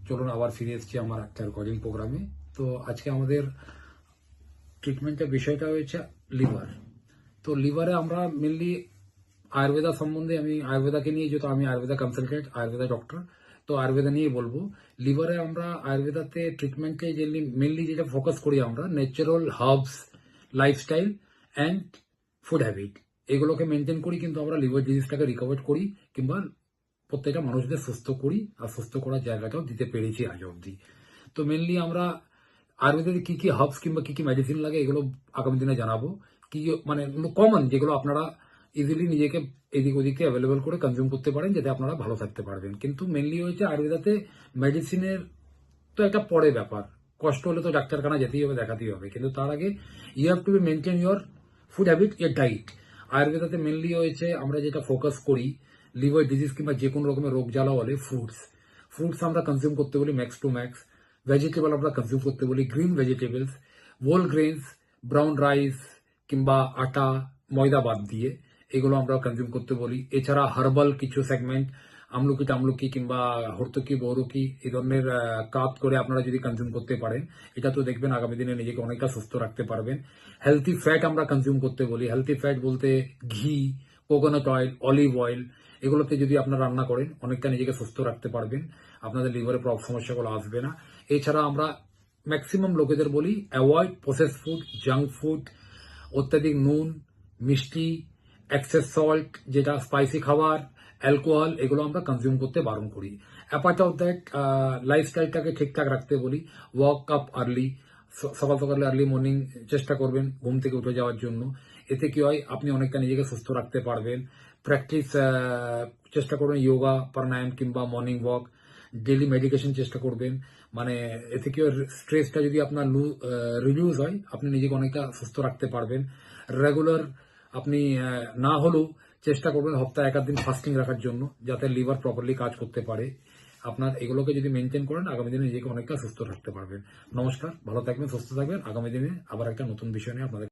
চলুন আবার ফিরে এসেছি আমার একটা রেকর্ডিং প্রোগ্রামে। তো আজকে আমাদের ট্রিটমেন্টের বিষয়টা হয়েছে লিভার। তো লিভারে আমরা মেনলি আয়ুর্বেদা সম্বন্ধে, আমি আয়ুর্বেদাকে নিয়ে, যেহেতু আমি আয়ুর্বেদা কনসালটেন্ট, আয়ুর্বেদা ডক্টর, তো আয়ুর্বেদা নিয়ে বলবো। লিভারে আমরা আয়ুর্বেদাতে ট্রিটমেন্টে যে মেনলি যেটা ফোকাস করি আমরা, natural herbs, lifestyle and food habit, এগুলোকে মেনটেন করি, কিন্তু আমরা লিভার ডিজিজটাকে রিকভার করি কিংবা প্রত্যেকটা মানুষদের সুস্থ করি, আর সুস্থ করার জায়গাটাও দিতে পেরেছি আজ অবধি। তো মেনলি আমরা আয়ুর্বেদে কি কি হার্বস কিংবা কি কি মেডিসিন লাগে এগুলো আগামী দিনে জানাবো। কি মানে কমন যেগুলো আপনারা ইজিলি নিজেকে এদিক ওদিকে অ্যাভেলেবল করে কনজিউম করতে পারেন, যাতে আপনারা ভালো থাকতে পারবেন। কিন্তু মেনলি হয়েছে আয়ুর্বেদাতে মেডিসিনের তো একটা পরে ব্যাপার, কষ্ট হলে তো ডাক্তারখানা যেতেই হবে, দেখাতেই হবে, কিন্তু তার আগে you have to be maintain your food habit, your diet. আয়ুর্বেদাতে মেনলি হয়েছে আমরা যেটা ফোকাস করি, লিভার ডিজিজ কিংবা যে কোনো রকমের রোগ জ্বালা হলে ফ্রুটস আমরা কনজিউম করতে বলি ম্যাক্স টু ম্যাক্স। ভেজিটেবল আমরা কনজিউম করতে বলি, green vegetables, whole grains, brown rice কিংবা আটা, ময়দা বাদ দিয়ে এগুলো আমরা কনজিউম করতে বলি। এছাড়া হার্বাল কিছু সেগমেন্ট, আমলকি টামলকি কিংবা হর্তকি বৌরকি, এই ধরনের কাপ করে আপনারা যদি কনজিউম করতে পারেন, এটা তো দেখবেন আগামী দিনে নিজেকে অনেকটা সুস্থ রাখতে পারবেন। হেলথি ফ্যাট আমরা কনজিউম করতে বলি। হেলথি ফ্যাট বলতে ঘি, কোকোনাট অয়েল, অলিভ অয়েল, এগুলোতে যদি আপনারা রান্না করেন অনেকটা নিজেকে সুস্থ রাখতে পারবেন, আপনাদের লিভারে সমস্যাগুলো আসবে না। এছাড়া আমরা ম্যাক্সিমাম লোকেদের বলি avoid process food, junk food, অত্যাধিক নুন, মিষ্টি, এক্সেস সল্ট, যেটা স্পাইসি খাবার, অ্যালকোহল, এগুলো আমরা কনজিউম করতে বারণ করি। অ্যাপার্ট অফ দ্যাট, লাইফস্টাইলটাকে ঠিকঠাক রাখতে বলি। ওয়াক আপ আর্লি, সকাল সকালে আর্লি মর্নিং চেষ্টা করবেন ঘুম থেকে উঠে যাওয়ার জন্য। এতে কি হয়, আপনি অনেকটা নিজেকে সুস্থ রাখতে পারবেন। প্র্যাকটিস চেষ্টা করবেন যোগা, প্রাণায়াম কিংবা মর্নিং ওয়াক। ডেলি মেডিকেশন চেষ্টা করবেন, মানে এতে কি স্ট্রেসটা যদি আপনার রিডিউস হয়, আপনি নিজেকে অনেকটা সুস্থ রাখতে পারবেন। রেগুলার আপনি না হলেও চেষ্টা করবেন সপ্তাহে 1 দিন ফাস্টিং রাখার জন্য, যাতে লিভার প্রপারলি কাজ করতে পারে। আপনার এগুলোকে যদি মেনটেন করেন, আগামী দিনে নিজেকে অনেকটা সুস্থ রাখতে পারবেন। নমস্কার, ভালো থাকবেন, সুস্থ থাকবেন। আগামী দিনে আবার একটা নতুন বিষয় নিয়ে আপনাদের